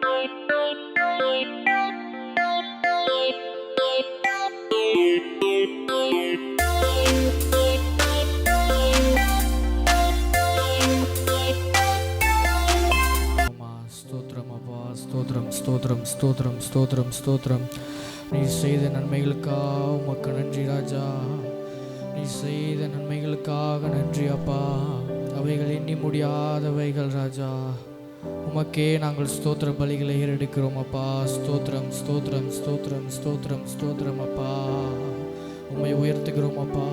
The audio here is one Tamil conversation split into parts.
ஸ்தோத்திரம் ஸ்தோத்திரம் ஸ்தோத்திரம் ஸ்தோத்திரம் ஸ்தோத்திரம். நீ செய்த நன்மைகளுக்காக உமக்கு நன்றி ராஜா. நீ செய்த நன்மைகளுக்காக நன்றி அப்பா. அவைகள் எண்ணி முடியாதவைகள் ராஜா. உமக்கே நாங்கள் ஸ்தோத்திர பலிகளை ஏறெடுக்கிறோம் அப்பா. ஸ்தோத்திரம் ஸ்தோத்திரம் ஸ்தோத்திரம் ஸ்தோத்திரம் ஸ்தோத்திரம் அப்பா. உம்மை உயர்த்துகிறோம் அப்பா,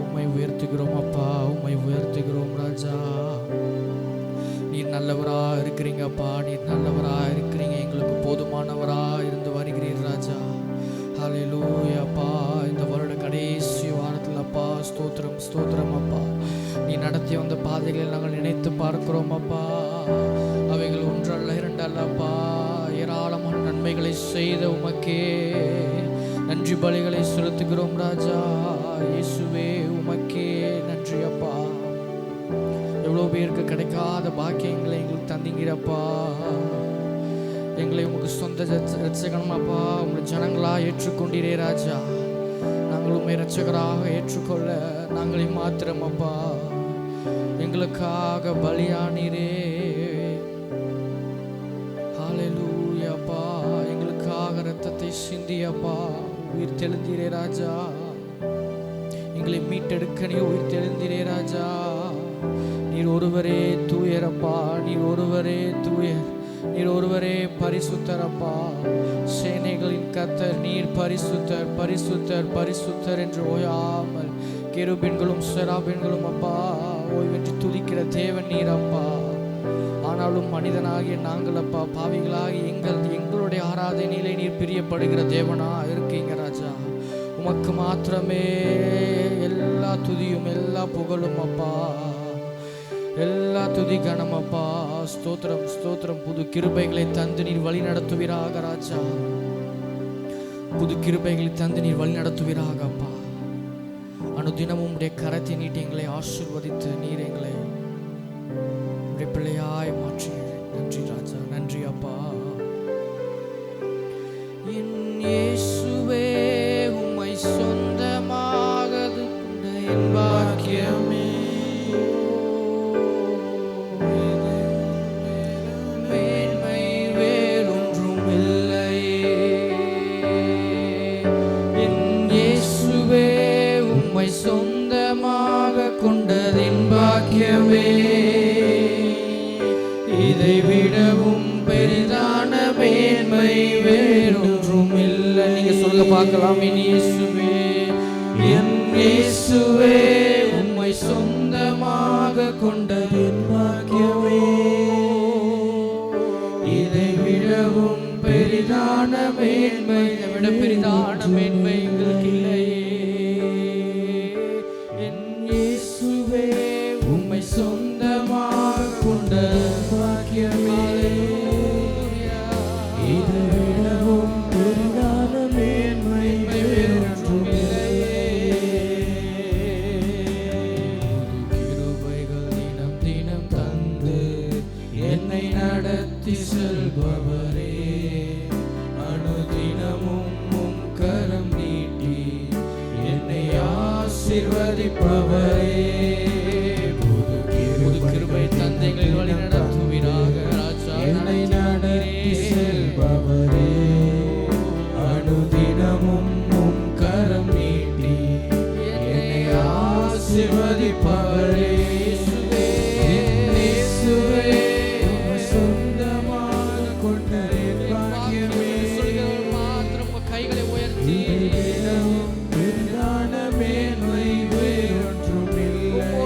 உம்மை உயர்த்துகிறோம் அப்பா, உம்மை உயர்த்துகிறோம் ராஜா. நீர் நல்லவராக இருக்கிறீங்கப்பா, நீர் நல்லவராக இருக்கிறீங்க, எங்களுக்கு போதுமானவராக இருந்து வருகிறீர் ராஜா. ஹல்லேலூயா அப்பா. இந்த வருட கடைசி வாரத்தில் அப்பா ஸ்தோத்திரம் ஸ்தோத்திரம் அப்பா. நீ நடத்தி வந்த பாதைகளை நாங்கள் நினைத்து பார்க்கிறோம் அப்பா. அவைகள் ஒன்றல்ல இரண்டல்ல அப்பா. ஏராளமான நன்மைகளை செய்த உமக்கே நன்றி பலிகளை செலுத்துகிறோம் ராஜா. இயேசுவே உமக்கே நன்றி அப்பா. எவ்வளோ பேருக்கு கிடைக்காத பாக்கியங்களை எங்களுக்கு தந்தீங்கப்பா. எங்களை உங்களுக்கு சொந்த ரட்சகனமாப்பா உங்களை ஜனங்களாக ஏற்றுக்கொண்டீரே ராஜா. நாங்கள் உண்மை ரட்சகராக ஏற்றுக்கொள்ள நாங்களே மாத்திரம் அப்பா எங்களுக்காக பலியானீரே. ஹல்லேலூயா அப்பா. எங்களுக்காக இரத்தத்தை சிந்தியப்பா உயிர் தெழுந்தீரே ராஜா. எங்களை மீட்டெடுக்க நீ உயிர் தெழுந்தீரே ராஜா. நீர் ஒருவரே தூயரப்பா, நீர் ஒருவரே தூயர், நீர் ஒருவரே பரிசுத்தரப்பா. சேனைகளின் கர்த்தர் நீர் பரிசுத்தர் பரிசுத்தர் பரிசுத்தர் என்று ஓயாமல் கெருபீன்களும் செராபீன்களும் அப்பா ஓய்வென்று துதிக்கிற தேவன் நீர் அப்பா. ஆனாலும் மனிதனாகிய நாங்கள் அப்பா பாவிகளாகி எங்களுடைய ஆராதனையிலே நீர் பிரியப்படுகிற தேவனா இருக்கீங்க ராஜா. உமக்கு மாத்திரமே எல்லா துதியும் எல்லா புகழும் அப்பா, எல்லா துதி கணமப்பா. ஸ்தோத்திரம் ஸ்தோத்திரம். புது கிருபைகளை தந்து நீர் வழி நடத்துவீராக ராஜா. புது கிருபைகளை தந்து நீர் வழி நடத்துவீராக அப்பா. அனுதினமும் உடைய கரத்தை நீட்டி எங்களை ஆசீர்வதித்து நீர் எங்களை உடைய பிள்ளையாய் மாற்றி நன்றி ராஜா. நன்றி அப்பா. என் இயேசுவே உம்மை சொந்தமாக கொண்ட என் பாக்கியமே. சொந்தமாக கொண்டதின் பாக்கியமே. இதை விடவும் பெரிதான மேன்மை வேறொன்றும் இல்லை. நீங்க சொல்ல பார்க்கலாம். என் இயேசுவே, என் இயேசுவே உம்மை சொந்தமாக கொண்டதின் பாக்கியமே. இதை விடவும் பெரிதான மேன்மை, இதை விட பெரிதான மேன்மை எங்களுக்கு இல்லையே. உம்மை சொந்தமாக கொண்ட பாக்கியமே. இதை விடவும் பெரிதான மேன்மை வேறொன்றும் இல்லையே. கிருபைகள் தினம் தினம் தந்து என்னை நடத்தி செல்பவரே. அனுதினமும் உம் கரம் நீட்டி என்னை ஆசீர்வதிப்பவரே. தந்தைகள் வழி நடத்துவீராக ராஜா. என்னை நடத்தி செல்பவரே. அனுதினமும் உம் கரம் நீட்டி என்னை ஆசீர்வதிப்பவரே. இயேசுவே உம்மை சொந்தமாக கொண்ட பாக்கியமே. சொல்கிறவர் மாத்திரம் கைகளை உயர்த்தி பெரிதான மேன்மை வேறொன்றும் இல்லை.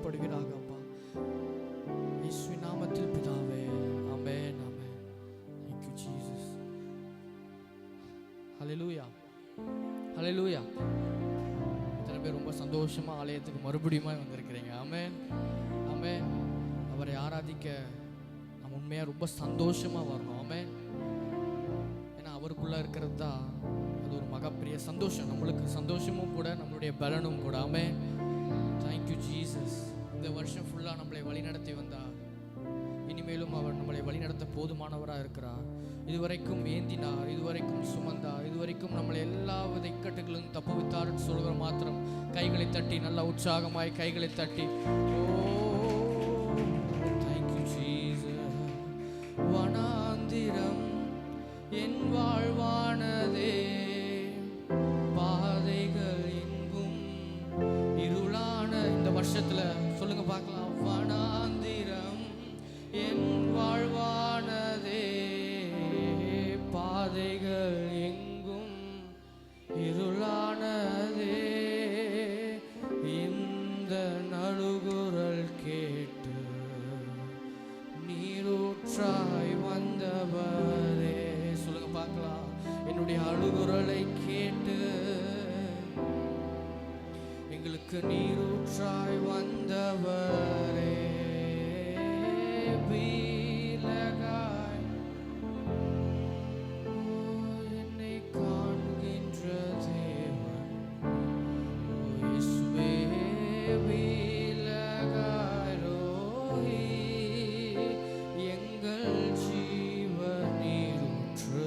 ஆசீர்வதிக்கப்படுகிறாக அப்பா. இயேசுவின் நாமத்தில் பிதாவே, ஆமென் ஆமென். Thank you Jesus. ஹல்லேலூயா ஹல்லேலூயா. இத்தனை பேர் ரொம்ப சந்தோஷமா ஆலயத்துக்கு மறுபடியும் வந்திருக்கிறீங்க. ஆமென் ஆமென். அவரை ஆராதிக்க நம்ம உண்மையாக ரொம்ப சந்தோஷமாக வரணும். ஆமென். ஏன்னா அவருக்குள்ளே இருக்கிறது தான் அது ஒரு மகப்பெரிய சந்தோஷம். நம்மளுக்கு சந்தோஷமும் கூட, நம்மளுடைய பலனும் கூட. ஆமென். Thank you Jesus. இந்த வருஷம் ஃபுல்லாக நம்மளை வழிநடத்தி வந்தார். இனிமேலும் அவர் நம்மளை வழிநடத்த போதுமானவராக இருக்கிறார். இதுவரைக்கும் ஏந்தினார், இதுவரைக்கும் சுமந்தார், இதுவரைக்கும் நம்மளை எல்லா வித இக்கட்டுகளும் தப்புவித்தார்னு சொல்கிற மாத்திரம் கைகளை தட்டி, நல்லா உற்சாகமாய் கைகளை தட்டி, வனாந்திரம் என் வாழ்வானதே, பாதைகள் எங்கும் இருளான இந்த வருஷத்துல சொல்லுங்க பார்க்கலாம். வனாந்திரம் என் வாழ்வானதே, பாதைகள் எங்கும் இருளானதே, இந்த நடுகுரல் கேட்டு நீரூற்றாய் வந்தவரே. சொல்லுங்க பார்க்கலாம். என்னுடைய அழுகுரலை கேட்டு எங்களுக்கு நீரூற்றாய் வந்தவரே, விலகாய் என்னை காண்கின்ற தேவன் இயேசுவே, விலகாய் ரோஹி எங்கள் ஜீவ நீரூற்று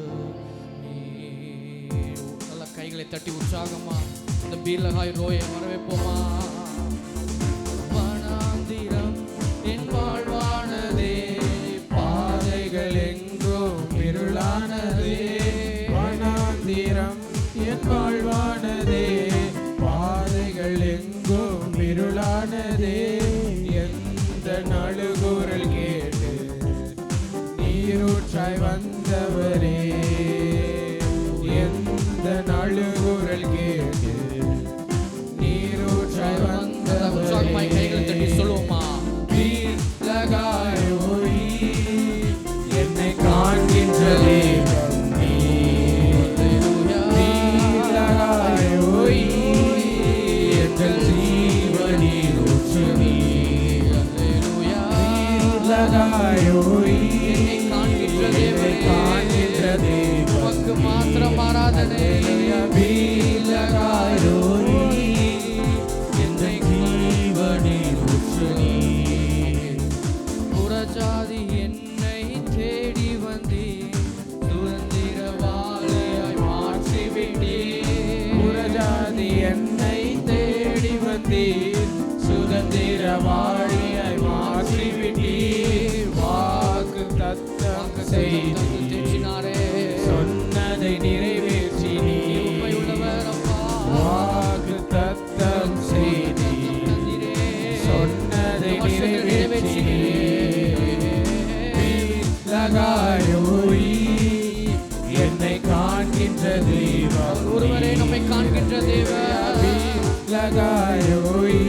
நீர். நல்ல கைகளை தட்டி உற்சாகமா இந்த பீலகாய் ரோயை வரவேற்போமா. வனாந்திரம் என் வாழ்வானதே, பாதைகள் எங்கும் இருளானதே, வனாந்திரம் என் வாழ்வானதே, பாதைகள் எங்கும் இருளானதே, எந்த நடுகுரல் கேட்டு நீரூற்றாய் வந்தவரே, எந்த நடுகுரல் கேட்டு நீரூற்றாய் வந்தவரே. கைகளை தட்டி சொல்லுவோமா. விலகாய் ஓய் என்னை காண்கின்ற தேவன் நீர், விலகாய் ஓய் எங்கள் ஜீவ நீரூற்று நீர், விலகாய் ஓய் என்னை காண்கின்ற தேவன் உமக்கு மாத்திரம் ஆராதனை. விலகாய் ஓய் என்னை ஜீவ நீரூற்று நீர், புறஜாதி என்னை தேடி வந்தீர், சுதந்திரவாளியாய் மாற்றிவிட்டீர், புறஜாதி என்னை தேடி வந்தீர், சுதந்திரவாளியாய் மாற்றிவிட்டீர், வாக்கு தத்தம் செய்தீர், சொன்னதை நிறைவேற்றினீர், வாக்கு தத்தம் செய்தீர், சொன்னதை நிறைவேற்றினீர், விலகாய் ஓய் என்னை காண்கின்ற தெய்வம் ஒருவரே, நம்மை காண்கின்ற தேவன், விலகாய் ஓய்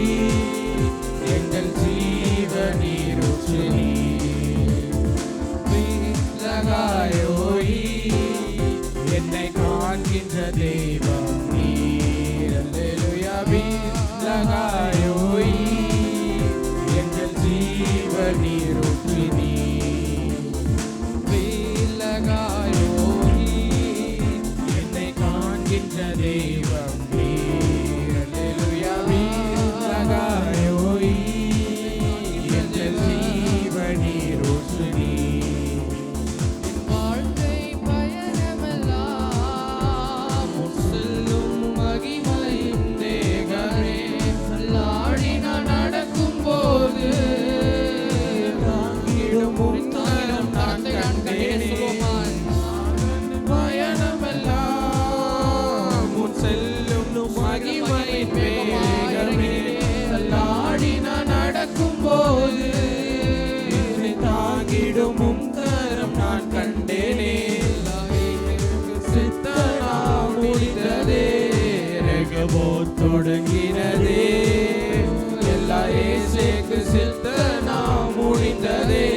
எங்கள் ஜீவ நீரூற்று நீர், விலகாய் ஓய் என்னை காண்கின்ற தெய்வம் நீர். அல்லேலூயா. விலகாய் ஓய் எங்கள் ஜீவ நீரூற்று நீர், விலகாய் ஓய் என்னை காண்கின்ற தெய்வம் நீர். அல்லேலூயா. மேசேக்கு சித்தனா முடிந்ததே,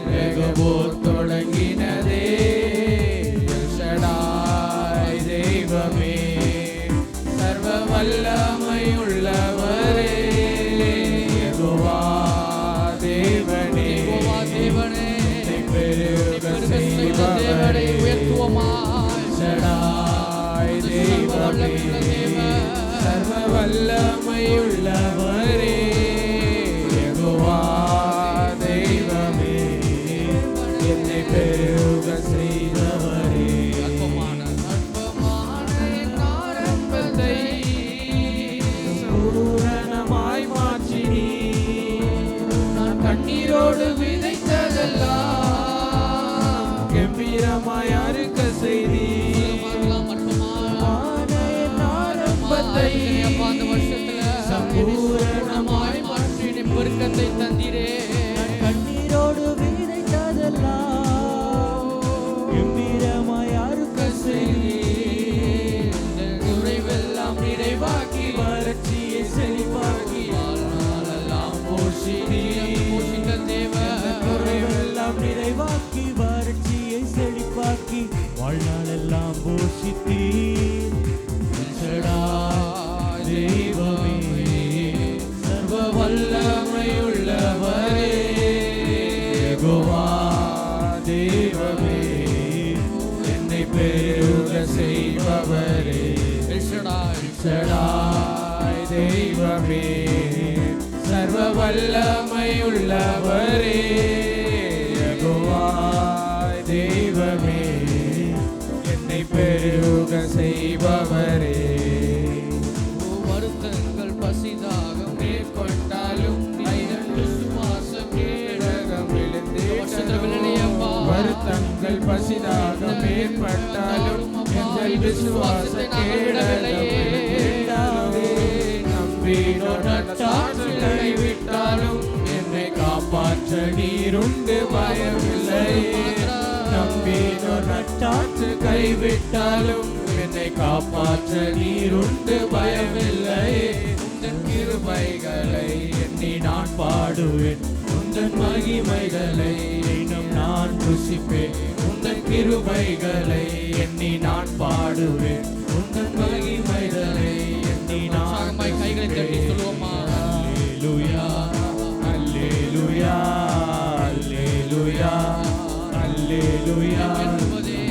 வெகுபோர் தொடங்கினதே. எல்ஷடாய் தெய்வமே, சர்வ வல்லமையுள்ளவரே, யெகோவா தேவனே, பெருக செய்பவரே, எல்ஷடாய் தெய்வமே, சர்வ வல்லமையுள்ளவரே, யெகோவா தெய்வமே, என்னை பெருக செய்தவரே. அற்பமான ஆரம்பத்தை பூரணமாய் மாற்றினீ, நான் கண்ணீரோடு விதைத்ததெல்லாம் கம்பீரமாய் அறுக்க செய்தீ. சம்பூரணமாய் மாற்றி பெருக்கத்தை தந்திரே, கண்ணீரோடு விதைத்ததெல்லாம் கம்பீரமாய் அறுக்க செய்தீர். நிறைவெல்லாம் நிறைவாக்கி வறட்சியை செழிப்பாக்கி வாழ்நாளெல்லாம் போஷித்த தேவ. நிறைவெல்லாம் நிறைவாக்கி வறட்சியை செழிப்பாக்கி வாழ்நாளெல்லாம் போஷித்தீர். தெய்வமே, சர்வ வல்லமையுள்ளவரே, யெகோவா தெய்வமே, என்னை பெருக செய்பவரே. எல்ஷடாய் தெய்வமே, சர்வ வல்லமையுள்ளவரே, யெகோவா தெய்வமே, என்னை பெருக செய்பவரே. வருத்தங்கள் பசிதாகம் மேற்கொண்டாலும் விசுவாசம் கேடகம் விழுந்தே. வருத்தங்கள் பசிதாகம் ஏற்பட்டாலும் எங்கள் விசுவாச கேடகமே. நம்பினோர் நட்டாற்று கைவிட்டாலும் என்னை காப்பாற்ற நீருண்டு பயமில்லை. நம்பினோர் நட்டாற்று கைவிட்டாலும் என்னை காப்பாற்ற நீருண்டு பயமில்லை. உந்தன் கிருபைகளை எண்ணி நான் பாடுவேன், உந்தன் மகிமைகளை இன்னும் நான் ருசிப்பேன். உந்தன் கிருபைகளை எண்ணி நான் பாடுவேன், உந்தன் மகிமைகளை எண்ணி நான் கைகளை தட்டி சொல்லுவோமா. அல்லேலூயா அல்லேலூயா அல்லேலூயா அல்லேலூயா.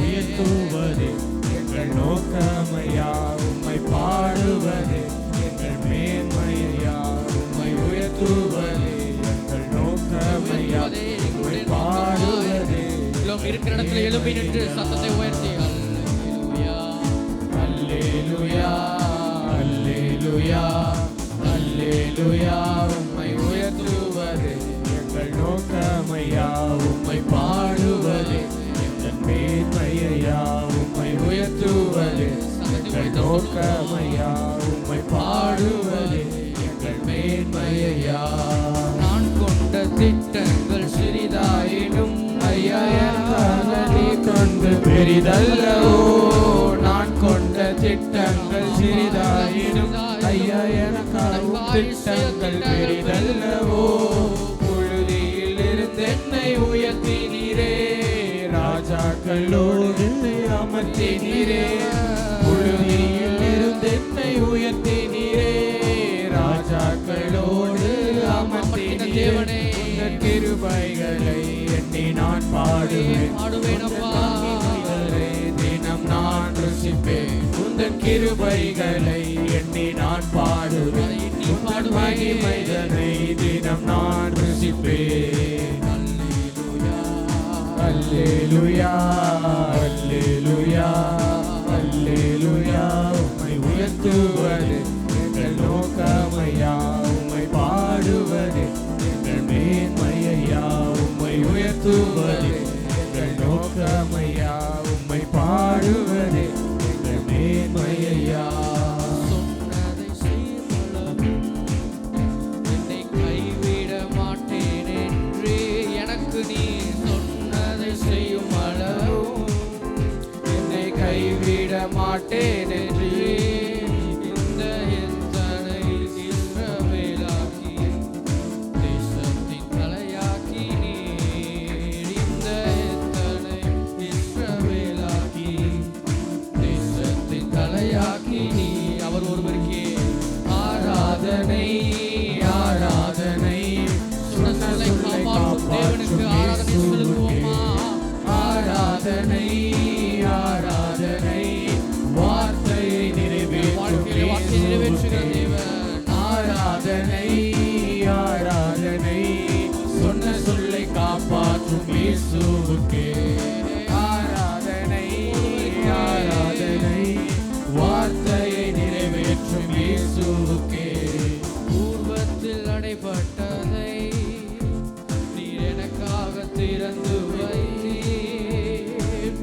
உயர்த்துவதே எங்கள் நோக்கமையா, உம்மை பாடுவதே எங்கள் மேன்மையா. உம்மை உயர்த்துவதே எங்கள் நோக்கமையா, உம்மை பாடுவதே. இருக்கிற இடத்துல எழுப்பி நின்று சத்தத்தை உயர்த்தி அல்லேலூயா அல்லேலூயா அல்லேலூயா. உம்மை உயர்த்துவதே எங்கள் நோக்கமையா, உம்மை பாடுவதே எங்கள் மேன்மையா. உம்மை உயர்த்துவதே எங்கள் நோக்கமையா, உம்மை பாடுவதே எங்கள் மேன்மையா. நான் கொண்ட திட்டங்கள் சிறிதாயினும் ஐயா நீ கொண்டு பெரிதல்லவோ. நான் கொண்ட திட்டங்கள் சிறிதாயினும் ஐயா எனக்காகவும் திட்டங்கள் பெரிதல்லவோ. புழுதியில் இருந்து என்னை உயர்த்தினீரே, ராஜாக்களோடு அமர்த்தினீரே. புழுதியில் இருந்து என்னை உயர்த்தினீரே, ராஜாக்களோடு அமர்த்தினீரே. உங்கள் கிருபைகளை எண்ணி நான் பாடுவேன், தினம் நான் ருசிப்பேன். உந்தன் கிருபைகளை எண்ணி நான் பாடுவேன், உந்தன் மகிமைகளை தினம் நான் ருசிப்பேன். அல்லேலூயா அல்லேலூயா அல்லேலூயா. உம்மை உயர்த்துவது எங்கள் நோக்கமையா, உம்மை பாடுவது எங்கள் மேன்மையா. உம்மை உயர்த்துவது எங்கள் நோக்கமையா, உம்மை பாடுவது எங்கள் மேன்மையா. சொன்னதை செய்யும் என்னை கைவிட மாட்டேன் என்று எனக்கு நீ சொன்னதை செய்யும் அளவும் என்னை கைவிட மாட்டேன் என்று இந்த எத்தனை இஸ்ரவேலாக்கி காப்பாற்றும் இயேசுவுக்கே ஆராதனை ஆராதனை வார்த்தையை நிறைவேற்றும் இயேசுவுக்கே பூர்வத்தில் அடைபட்டதை நீர் எனக்காக திறந்து வைத்தீர்.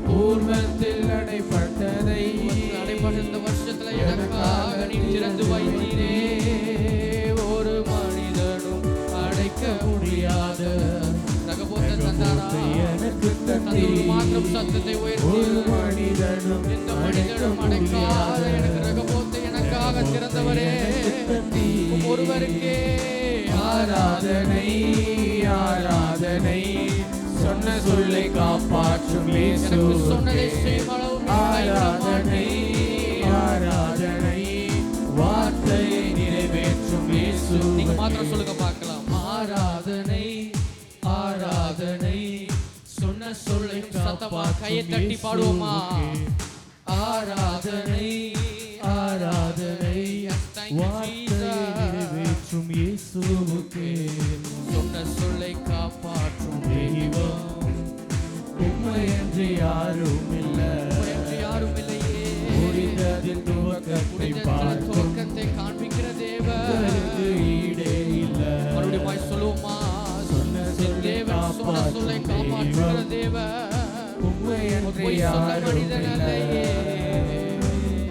பூர்வத்தில் அடைபட்டதை அடைபட்ட வருஷத்துல எனக்காக நீர் திறந்து வைத்தீரே. ஒரு மனிதனும் அடைக்க முடியாத ரகபோத்தை தந்தாரா? எனக்கு தந்தை மாத்திரம் சத்தத்தை உயர்த்தி ஒரு மனிதனும் எந்த மனிதனும் அடைக்காத எனக்கு ரகபோத்தை எனக்காக திறந்தவரே ஒருவருக்கே ஆராதனை ஆராதனை சொன்ன சொல்லை காப்பாற்றும் எனக்கு சொன்னதை இயேசுவுக்கே செய்யும் அளவு ஆராதனை ஆராதனை வார்த்தையை நிறைவேற்றும் நீங்க இயேசுவுக்கே மாத்திரம் சொல்லுங்க பார்க்கலாம். ஆராதனை ஆராதனை சொன்ன சொல்லை சத்தமா கையை தட்டி பாடுவோமா? ஆராதனை ஆராதனை வார்த்தையை நிறைவேற்றும் இயேசுவுக்கே சொன்ன சொல்லை காப்பாற்றும் தெய்வம் உம்மையன்றி யாரும் இல்லை என்று யாரும் இல்லையே. முடிந்ததில் துவக்கத்தை பார்க்கும் துவக்கத்தை காண்பிக்கிற தேவன் ஈடே இல்லை மறுபடியும் சொல்லுவோமா? சொன்ன சொல்லை தேவன் சொன்ன சொல்லை காப்பாற்றுகிற தேவன் உம்மையன்றி பொய் சொல்ல யாரும் மனிதன் இல்லை அல்லையே.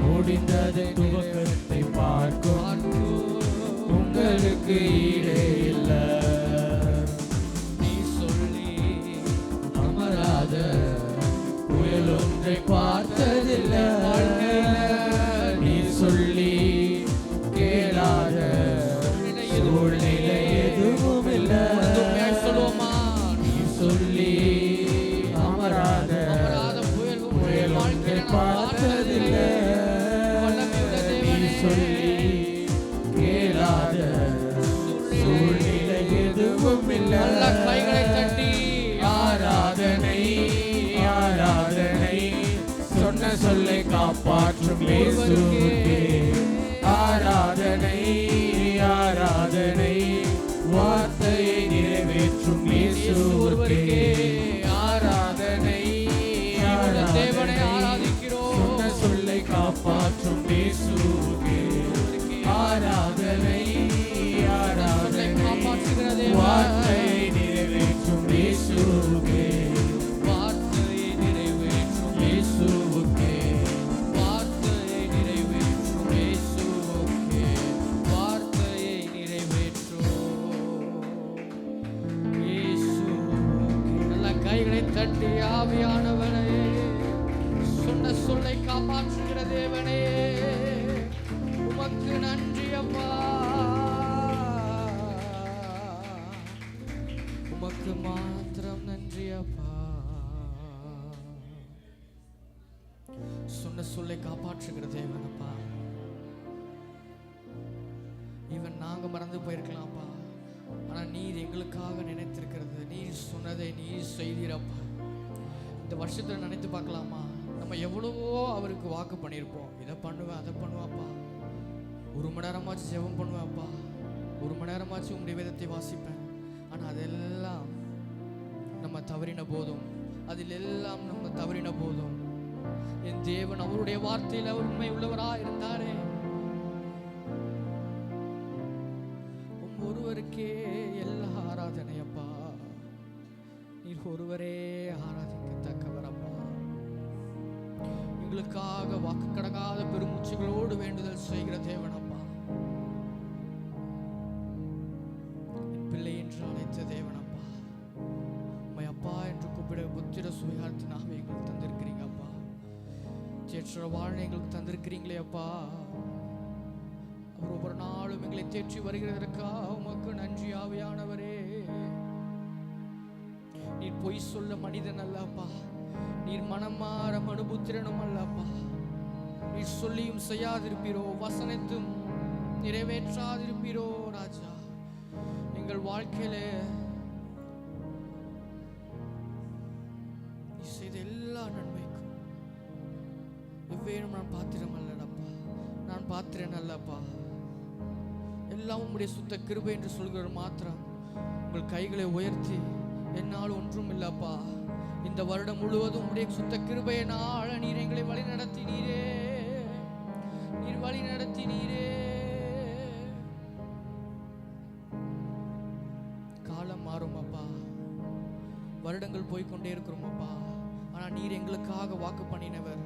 முடிந்ததை துவக்கத்தை பார்க்கும் உங்களுக்கு ஈடே இல்லை நீ சொல்லி அமராத புயல் ஒன்றை பார்த்ததில்லை நீ சொல்லி கேளாத சூழ்நிலை எதுவும் இல்லை உண்மையாய் சொல்லுவோமா? நீ சொல்லி அமராத அமராத புயல் புயல் ஒன்றை பார்த்ததில்லை நீ சொல்லி கேளாத சூழ்நிலை எதுவும் இல்லை நல்ல கைகளை தட்டி ஆராதனை ஆராதனை சொன்ன சொல்லை காப்பாற்றும் இயேசுவுக்கே ஆராதனை ஆராதனை வார்த்தையை நிறைவேற்றும் இயேசுவுக்கே ஆராதனை தேவனை ஆராதனை ஆராதிக்கிறோம். சொன்ன சொல்லை காப்பாற்றும் இயேசுவுக்கே ஆராதனை ஆராதனை காப்பாற்றுகிற தேவன் வார்த்தையை நிறைவேற்றும் இயேசுவுக்கே வார்த்தையை நிறைவேற்றும் இயேசுவுக்கே வார்த்தையை நிறைவேற்றும் இயேசுவுக்கே வார்த்தையை நிறைவேற்றும் இயேசுவுக்கே. நல்ல கைகளை தட்டி ஆவியானவனே சொன்ன சொல்லை காப்பாற்றுகிற தேவனே உமக்கு நன்றி அப்பா. உமக்கு மாத்திரம் நன்றி அப்பா. சொன்ன சொல்லை காப்பாற்றுகிற தேவனப்பா. இவன் நாங்க மறந்து போயிருக்கலாம்ப்பா, ஆனா நீர் எங்களுக்காக நினைத்திருக்கிறது, நீர் சொன்னதை நீர் செய்தீரப்பா. இந்த வருஷத்துல நினைத்து பார்க்கலாமா? நம்ம எவ்வளவோ அவருக்கு வாக்கு பண்ணியிருப்போம். இதை பண்ணுவேன் அதை பண்ணுவாப்பா, ஒரு மணி நேரமாச்சு ஜெபம் பண்ணுவேன்ப்பா, ஒரு மணி நேரமாச்சு உங்களுடைய வேதத்தை வாசிப்பேன். ஆனால் அதெல்லாம் நம்ம தவறின போதும், அதில் எல்லாம் நம்ம தவறின போதும் என் தேவன் அவருடைய வார்த்தையில் உண்மை உள்ளவராக இருந்தாரே. ஒருவருக்கே எல்லா ஆராதனையப்பா, நீர் ஒருவரே ஆராதிக்கத்தக்கவரப்பா. எங்களுக்காக வாக்கு கடங்காத பெருமூச்சுகளோடு வேண்டுதல் செய்கிற தேவனப்பா, என் பிள்ளை என்று அழைத்த தேவனப்பா, உம்மை அப்பா என்று கூப்பிட புத்திர சுயார்த்தினாக எங்களுக்கு தந்திருக்கிறீங்க அப்பா. தேற்ற வாழ் எங்களுக்கு தந்திருக்கிறீங்களே அப்பா. அவர் ஒவ்வொரு நாளும் எங்களை தேற்றி வருகிறதற்கா உமக்கு நன்றி ஆவியானவரே. நீர் பொய் சொல்ல மனிதன் அல்லப்பா, நீர் மனம் மாற மனுபுத்திரனும் அல்லப்பா. நீர் சொல்லியும் செய்யாதிருப்பீரோ, வசனத்தும் நிறைவேற்றாதிருப்பீரோ ராஜா. எங்கள் வாழ்க்கையில நீ செய்த எல்லா நன்மைக்கும் எவ்வேறும் நான் பாத்திரம் அல்லடப்பா, நான் பாத்திரன் அல்லப்பா. எல்லாம் உம்முடைய சுத்த கிருபை என்று சொல்கிற மாத்திரம் உங்கள் கைகளை உயர்த்தி என்னால் ஒன்றும் இல்லப்பா. இந்த வருடம் முழுவதும் உடைய சுத்த கிருபையினால் நீர் எங்களை வழி நடத்தினீரே, நீர் வழி நடத்தினீரே. காலம் மாறும் அப்பா, வருடங்கள் போய்கொண்டே இருக்கிறோம் அப்பா. ஆனா நீர் எங்களுக்காக வாக்கு பண்ணினவர்,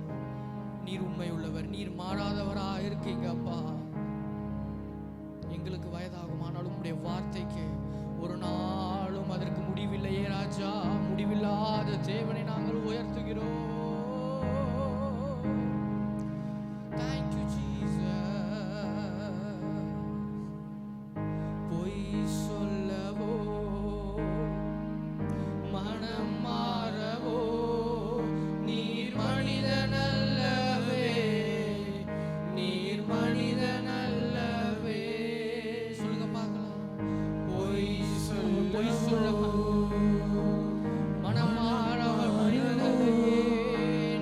நீர் உண்மை உள்ளவர், நீர் மாறாதவரா இருக்கீங்க அப்பா. எங்களுக்கு வயதாகும், ஆனாலும் உடைய வார்த்தைக்கு ஒரு நாளும் அதற்கு முடிவில்லையே ராஜா. முடிவில்லாத தேவனை நாங்கள் உயர்த்துகிறோம். Thank you Jesus. பொய் சொல்லவோ மனம் மாறவோ நீர் மனிதனல்லவே, நீர் மனிதனல்லவே. சொல்லுங்க பார்க்கலாம். பொய் சொல்லவோ மனம் மாறவோ மனிதனல்லவே,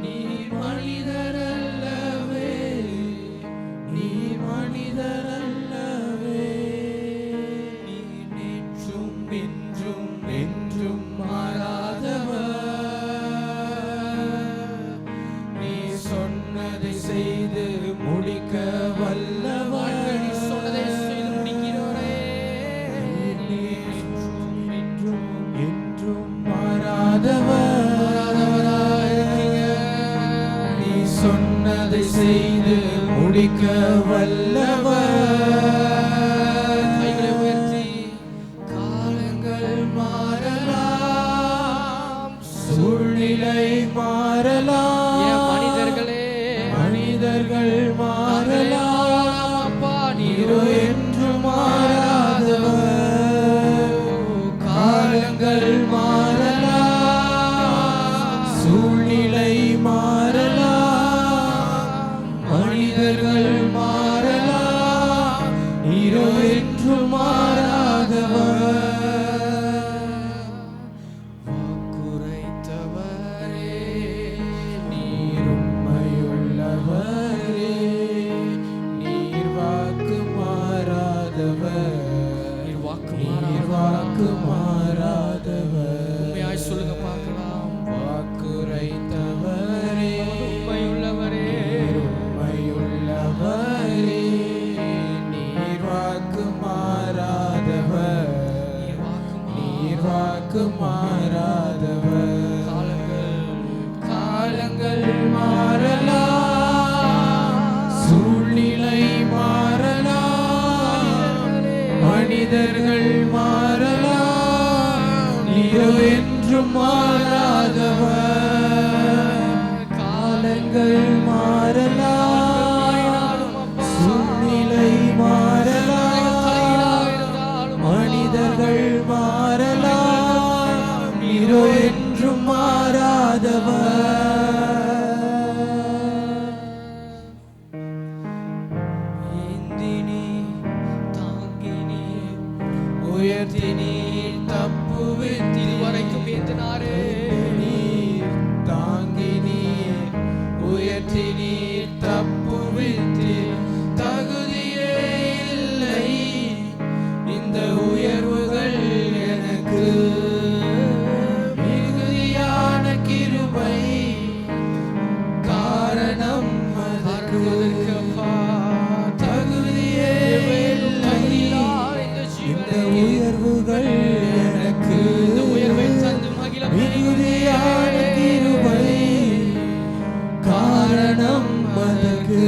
நீர் மனிதனல்லவே, நீர் மனிதனல்லவே. நீர் நேற்றும் இன்றும் என்றும் மாறாதவர், நீ சொன்னதை செய்து முடிக்க வல்லவர். நீ சொன்னதை செய்து முடிக்கிறவரே, நேற்றும் இன்றும் என்றும் மாறாதவராயிருக்கீங்க. நீ சொன்னதை செய்து முடிக்க வல்லவர். கைகளை உயர்த்தி. காலங்கள் மாறலாம், சூழ்நிலை மாறலாம், மனிதர்களே மனிதர்கள் மாறலாம் அப்பா, நீரோ என்று மாறாதவர். காலங்கள் மாறலாம், சூழ்நிலை மாறலாம், மனிதர்கள் மாறலாம், நீரோ என்று மாறாதவர். வாக்குரைத்தவரே, நீர் உண்மையுள்ளவரே, நீர் வாக்கு மாறாதவர், நீர் வாக்கு மாறாதவர். உண்மையாய் சொல்லுங்க பார்க்கலாம். வாக்குரைத்தவரே, உண்மையுள்ளவரே, உண்மையுள்ளவரே, நீர் வாக்கு மாறாதவர், நீர் வாக்கு மாறாதவர். காலங்கள் மாறலாம், சூழ்நிலை மாறலாம், மனிதர்கள் மாறலாம், நீரோ என்றும் மாறாதவர். காலங்கள் மாறலாம், சூழ்நிலை மாறலாம், மனிதர்கள் மாறலாம், நீரோ என்றும் மாறாதவர். ஏந்தினி தாங்கினி உயர்த்தினி தப்புவித்து இதுவரைக்கும் ஏந்தினாரே. நீர் தாங்கினி உயர்த்தினி தப்புவித்து தகுதியே இல்லை இந்த உயர்வுகள் எனக்கு. மிகுதியான கிருபை காரணம் அதற்கு தகுதியே இல்லை இந்த உயர்வுகள் எனக்கு. உயர்வை தந்து மகிழ மிகுதியான கிருபை காரணம் அதற்கு.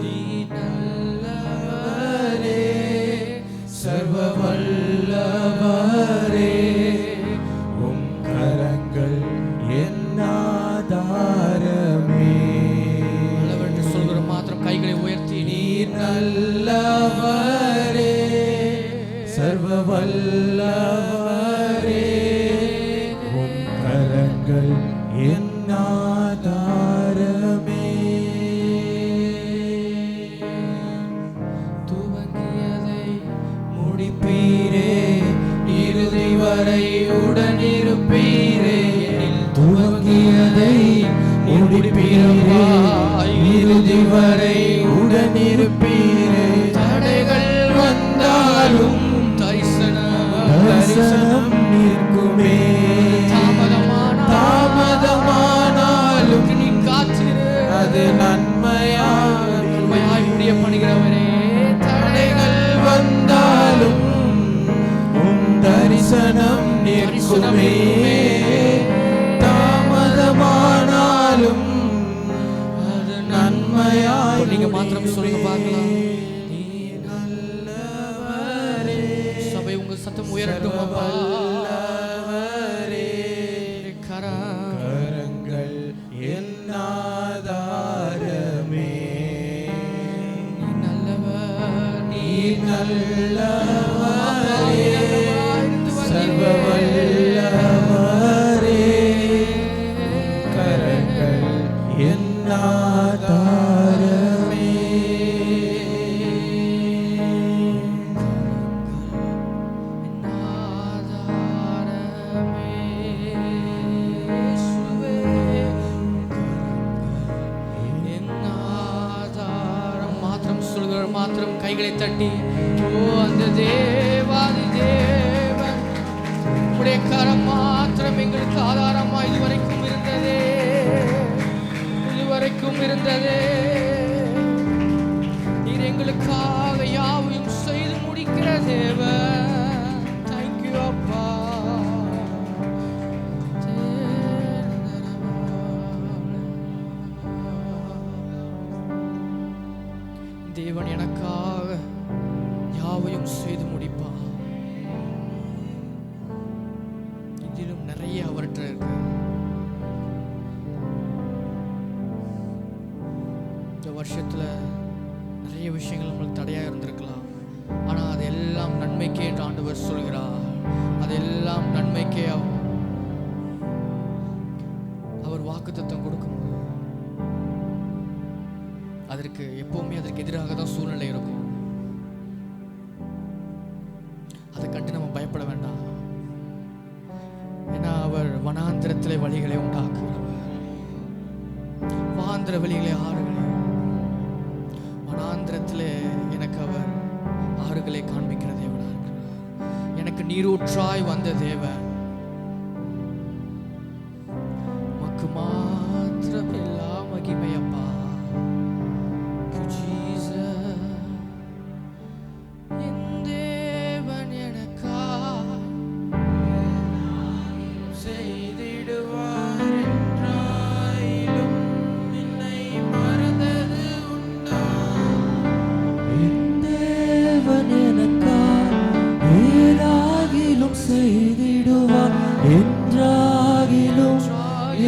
நீ நல்லவரே, சர்வ வல்லவரே, உம் கரங்கள் என் ஆதாரமே. நல்லவென்று சொல்கிற மாத்திரம் கைகளை உயர்த்தி. நீர் நல்லவரே, சர்வ வல்லவரே, உம் கரங்கள் என் ஆதாரமே. துவங்கியதை முடிப்பீரே, இறுதி வரை உடனிருப்பீரே. துவங்கியதை முடிப்பீரே, இறுதி வரை உடனிருப்பீரே. தடைகள் வந்தாலும் தரிசனம் நிற்கும் தரிசனம் நிற்குமே, தாமதமானாலும் அது நன்மையாய். நீங்க மாத்திரம் சொல்லுங்க பார்க்கலாம். சபை உங்க சத்தம் உயரட்டும் அப்பா. கரங்கள் என் ஆதாரமே, நீ நல்லவர், நீ நல்லவரே, சர்வ வல்லவரே. கரங்கள் என் ஆதாரமே, மாத்திரம் கைகளை தட்டி, ஓ அந்த தேவாதி தேவன் உடைய கரம் மாத்திரம் எங்களுக்கு ஆதாரமா இதுவரைக்கும் இருந்ததே. நீர் எங்களுக்காக யாவையும் செய்து முடிக்கிற தேவன். தேங்க்யூ அப்பா. தேவன் எனக்காக யாவையும் செய்து முடிப்பார். இதிலும் நிறைய அவர்கிட்ட இருக்கு. இந்த வருஷத்துல நிறைய விஷயங்கள் நம்மளுக்கு தடையா இருந்திருக்கலாம். ஆனா அதெல்லாம் நன்மைக்கே என்று ஆண்டவர் சொல்கிறார். அதெல்லாம் நன்மைக்கே. அவர் வாக்குத்தத்தம் கொடுக்கும்போது அதற்கு எப்பவுமே அதற்கு எதிராக தான் சூழ்நிலை இருக்கும். அதை கண்டு நம்ம பயப்பட வேண்டாம். ஏன்னா அவர் வனாந்திரத்திலே வழிகளை உண்டாக்குகிறவர், வாந்திர வழிகளை ஆறுகளை. வனாந்திரத்திலே எனக்கு அவர் ஆறுகளை காண்பிக்கிற தேவனா இருக்கிறார். எனக்கு நீரூற்றாய் வந்த தேவன். மக்கு மாத்திரம் எல்லா மகிமையப்பா.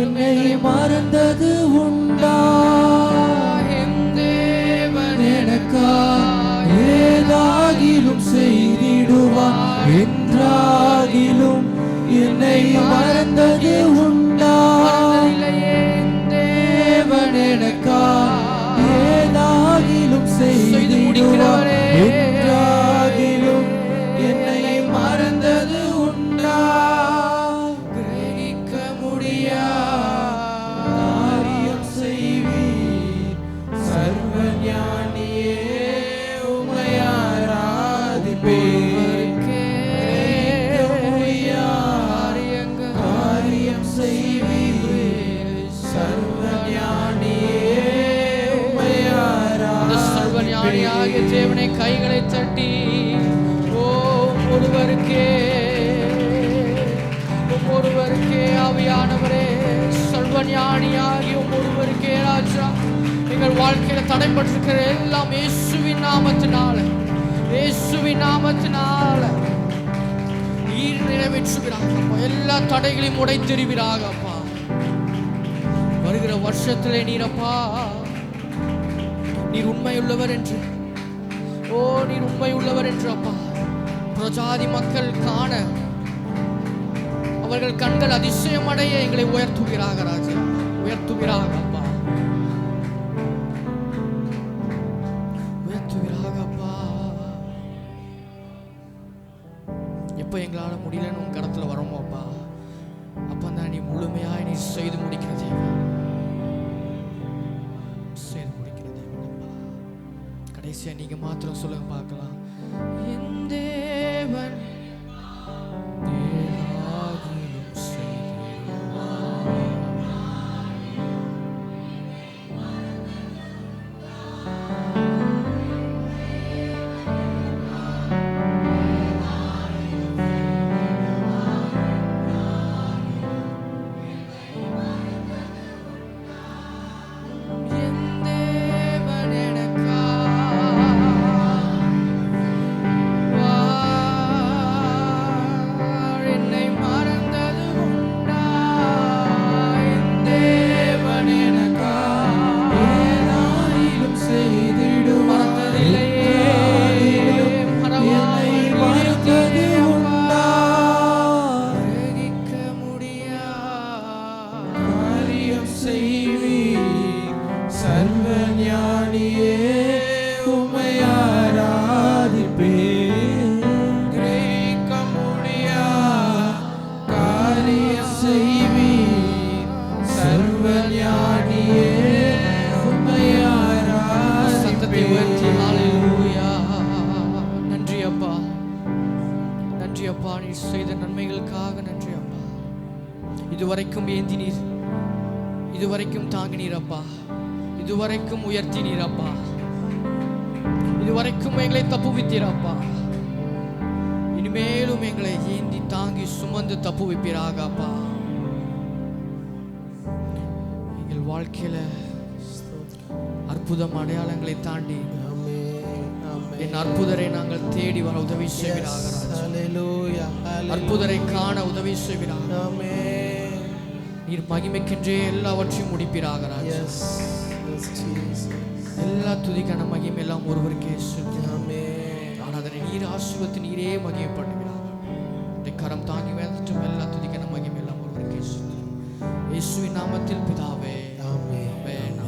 என்னை மறந்தது உண்டா? என் தேவன் எனக்காய் ஏதாகிலும் செய்திடுவார் என்றாகிலும் என்னை மறந்தது உண்டா? என் தேவன் எனக்காய் ஏதாகிலும் செய்திடுவார் என்றாகிலும் என்னை மறந்தது உண்டா? தேவனை கைகளை தட்டி, ஓ ஒருவருக்கே ஆவியானவரே, சர்வஞானியாகி ஒருவருக்கே ராஜா. எங்கள் வாழ்க்கையில தடைப்பட்டிருக்கிற எல்லாம் இயேசுவின் நாமத்தினால நீர் நிறைவேற்றுவீராக. எல்லா தடைகளையும் உடைத்தெறிவீராக அப்பா. வருகிற வருஷத்திலே நீரப்பா, நீர் உண்மையுள்ளவர் என்று, ஓ நீர் உண்மையுள்ளவர் என்று அப்பா பிரஜாதி மக்கள் காண அவர்கள் கண்கள் அதிசயமடைய எங்களை உயர்த்துவீராக ராஜா. உயர்த்துவீராக அப்பா, உயர்த்துவீராக அப்பா. எப்ப எங்களால முடியலன்னு உன் கரத்துல வரோமோ அப்பா, அப்பதான் நீ முழுமையாய் நீ செய்து முடிக்கிற தேவன். கடைசியா நீங்க மாத்திரம் சொல்லுங்க பார்க்கலாம். என் தேவன் நன்றி அப்பா. நீர் செய்த நன்மைகளுக்காக நன்றி அப்பா. இதுவரைக்கும் ஏந்தினீர், இதுவரைக்கும் தாங்கினீர் அப்பா, இதுவரைக்கும் உயர்த்தினீர் அப்பா, இதுவரைக்கும் எங்களை தப்புவித்தீர் அப்பா. இனிமேலும் எங்களை ஏந்தி தாங்கி சுமந்து தப்புவிப்பீராக அப்பா. எங்கள் வாழ்க்கையில அற்புதம் அடையாளங்களை தாண்டி என் அற்புதரை நாங்கள் தேடி வர உதவி செய்வீராக. அற்புதரை காண உதவி செய்வீராக. நீர் மகிமைக்கென்றே எல்லாவற்றையும் முடிப்பீராக. எல்லா துதிக்கான மகிமை எல்லாம் ஒருவருக்கே ஆனால் அதனை நீர் ஆசீர்வதித்து நீரே மகிமைப்படுவீராக. இந்த கரம் தாங்கி வேதட்டும் எல்லா துதிக்கான மகிமை எல்லாம் ஒருவருக்கே இயேசுவின் நாமத்தில் பிதாவே, ஆமென். ஆமென்.